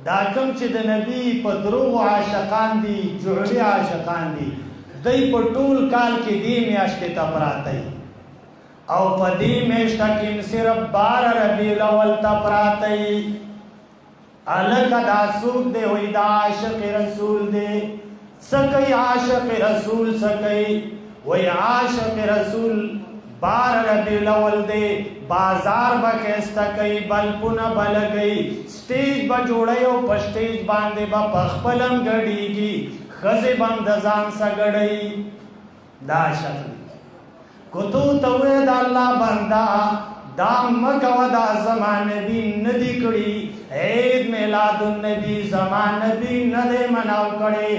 دا کوم چې د نبی په دروغ عاشقان دي جعلي عاشقان دي دوی په ټول کال کې دې میاشتې ته پراته او په دې میاشت کې صرف 12 ربیع الاول ته پراته الکه دا څوک دی وای دا عاشق رسول دی سکی عاشق رسول سکی وای عاشق رسول 12 ربیع الاول دی بازار با خسته کوي بلپونه بلګي سټیج با جوړي او په سټیج باندې با پخپلم غړيږي خزه بند ځان سګړي دا شکل کوتو توې د الله بندا دا مکو دا زمان نبی ندی کړي عید میلاد النبی زمان نبی ندی مناو کړي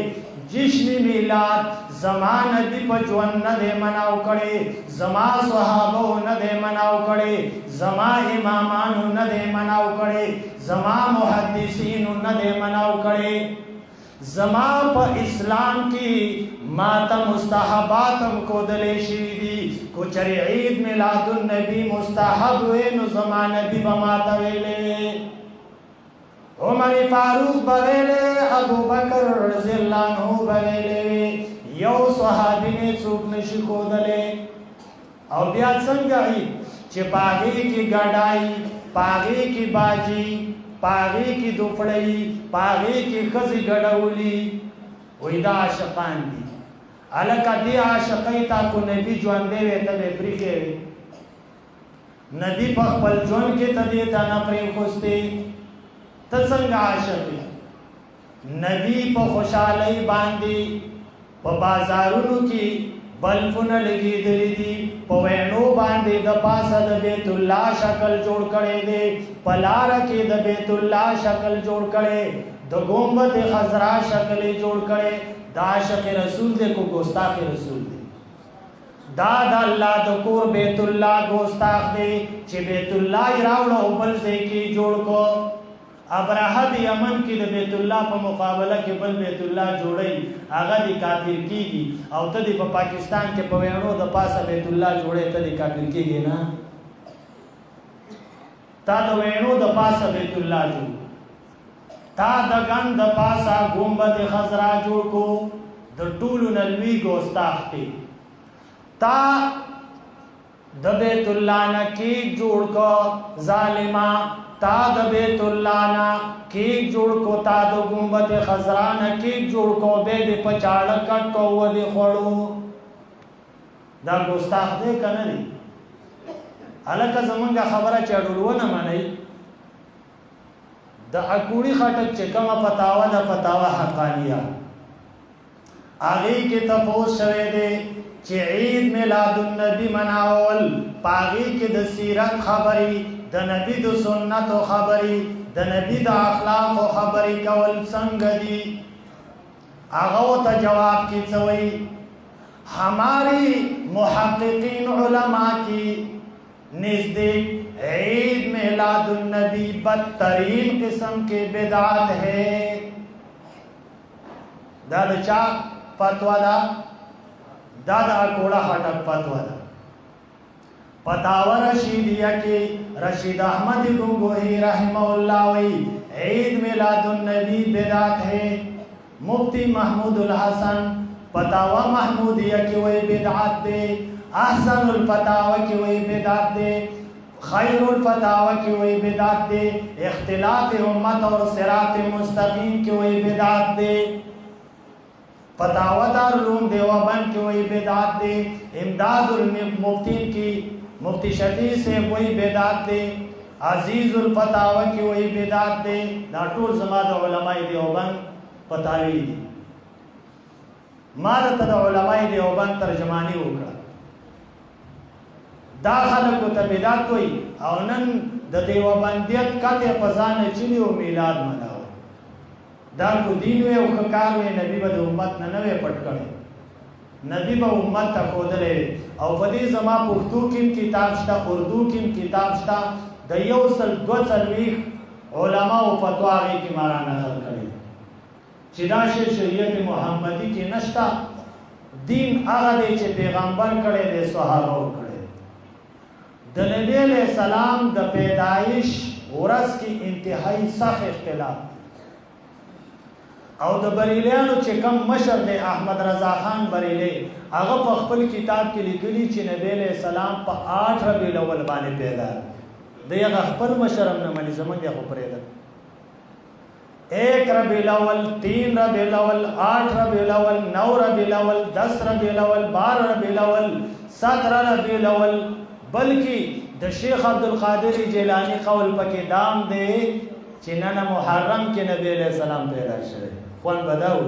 جشن میلاد زمان نبی په ژوند ندی مناو کړي زما صحابه ندی مناو کړي زما امامانو ندی مناو کړي زما محدثین ندی مناو کړي زما په اسلام کې ماته مستحباتم کو دلې شي دي کو چر عید میلاد النبی مستحب وې نو زما نبی به ماته ویلې عمر فاروق بویلې ابو بکر رضی الله عنه بویلې یو صحابي نه څوک نشي کولای او بیا څنګه چې پاغي کې ګډای پاغي کې باجی پاغي کې دوپړی پاغي کې خزي ګډولي وې دا عاشقان دي الکه دې عاشقای تا کو نبی ژوند دی ته به پریکه نبی په خپل ژوند کې ته دې تا نه پرې خوستي ته څنګه عاشق نبی په خوشالۍ باندې په بازارونو کې بلفونه لګېدلې دي په وینو باندې د پاسه د بیت الله شکل جوړ کړی دی په لاره کې د بیت الله شکل جوړ کړی د ګنبد خضرا شکل جوړ کړی دا عاشق رسول دی کو ګستاخ رسول دی دا د الله د کور بیت الله ګستاخ دی چې بیت الله راوړو بل ځای کې جوړ کو ابراهه د یمن کې د بیت الله په مقابله کې بل بیت الله جوړي هغه د کافر کیږي او ته د پاکستان کې په وینو د پاسه بیت الله جوړي ته د کافر کیږي نه تا د وینو د پاسه بیت الله جوړ تا د غند پاسه ګنبد خضرا جوړ کو د ټولو نلوي ګوستاخ ته تا د بیت الله نه کې جوړ کو ظالما تا د بیت الله نه کې جوړ کو تا د ګنبد خضرا نه کې جوړ کو به د پچاړ کټ کو و دي خړو دا ګوستاخ دې کنه دي الکه زمونږه خبره چړولونه مانی د اکوړي خټک چې کومه فتاوا د فتاوا حقانیه هغه کې تفوس شوه دي چې عید میلاد النبی مناول پاغي کې د سیرت خبري د نبی د سنت خبري د نبی د اخلاق خبري کول څنګه دي هغه ته جواب کې څوي हमारी محققین علماء کی نزدیک عید میلاد النبی بدترین قسم کے بدعت ہے دا چا فتوا دا کوڑا خټک فتوا دا فتاوا رشیدیہ کے رشید احمد گنگوہی رحمہ اللہ وی عید میلاد النبی بدعت ہے مفتی محمود الحسن فتاوا محمودیہ کی وی بدعت دے احسن الفتاوا کی وی بدعت دے خیر الفتاوا کی وی بدعت دے اختلاف امت اور صراط مستقیم کی وی بدعت دے فتاوا دارالعلوم دیوبند کی وی بدعت دے امداد المفتین کی مفتی شفیع سے وہی بدعت دے عزیز الفتاوا کی وہی بدعت دے دا ټول زما د علماء دیوبند فتاوی دي مارته د علماء دیوبند ترجمانی وکړه دا خلکو ته بدعت وای او نن د دیوبندیت کته پزان چینی او میلاد مناو دا کو دین او کار وی نبی به امت نه نوې پټ کړي نبی به امت ته خودلې او په دې زما پښتو کې کتاب شته اردو کې کتاب شته د یو سل دو څلويخ علما او فتواغي کې مارا نقل کړي چې دا شریعت محمدي کې نشتا دین هغه دی چې پیغمبر کړي د صحابه کړي د نبی علیہ السلام د پیدایش ورځ کې انتهایی سخت اختلاف او د بریلیانو چې کم مشر دی احمد رضا خان بریلی هغه په خپل کتاب کې لیکلي چې نبی علیہ السلام په 8 ربیع الاول باندې پیدا دی هغه خپل مشر هم نه مني زمونږ خو پرېږده 1 ربیع الاول 3 ربیع الاول 8 ربیع الاول 9 ربیع الاول 10 ربیع الاول 12 ربیع الاول 17 ربیع الاول بلکې د شیخ عبدالقادر جیلانی قول پکې دام دی چې نن محرم کې نبی علیہ السلام پیدا شوی خوان بداو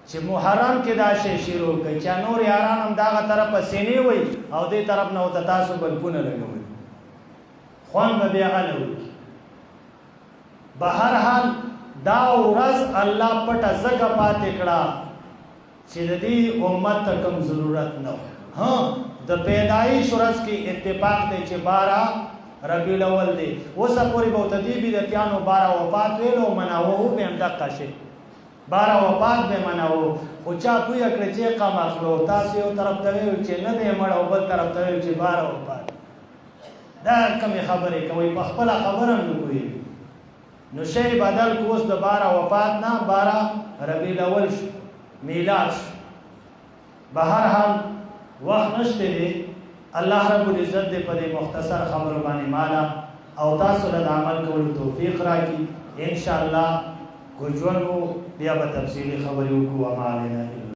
چې محرم کې دا شی شروع کړي چې نور یاران هم داغه طرف سینې وي او دې طرف نه وته تاسو بلکونه لګوي خوان به بیا غلو بهر حال دا ورځ الله پټه زګه پاتې کړه چې د دې امت ته کوم ضرورت نه ها د پیدایش ورځ کې اتفاق دی چې 12 ربیع الاول دی اوسه پوری به ته دی بدعتانو 12 وفات ویلو مناوه به هم دقه شي 12 وفات به مناوه خو چا کوی کړی چې قام اخلو تاسو یو طرف ته ویل چې نه دی مړ او بل طرف ته ویل چې 12 وفات دا کوم خبرې کوي په خپل خبره نه کوي نو شی بدل کوس د 12 وفات نه 12 ربیع الاول میلاد بهر حال وخت نشته دی الله رب العزت دې په دې مختصر خبرو باندې مالا او تاسو له عمل کولو توفیق راکړي ان شاء الله کو ژوند بیا به تفصیلی خبرې وکړو.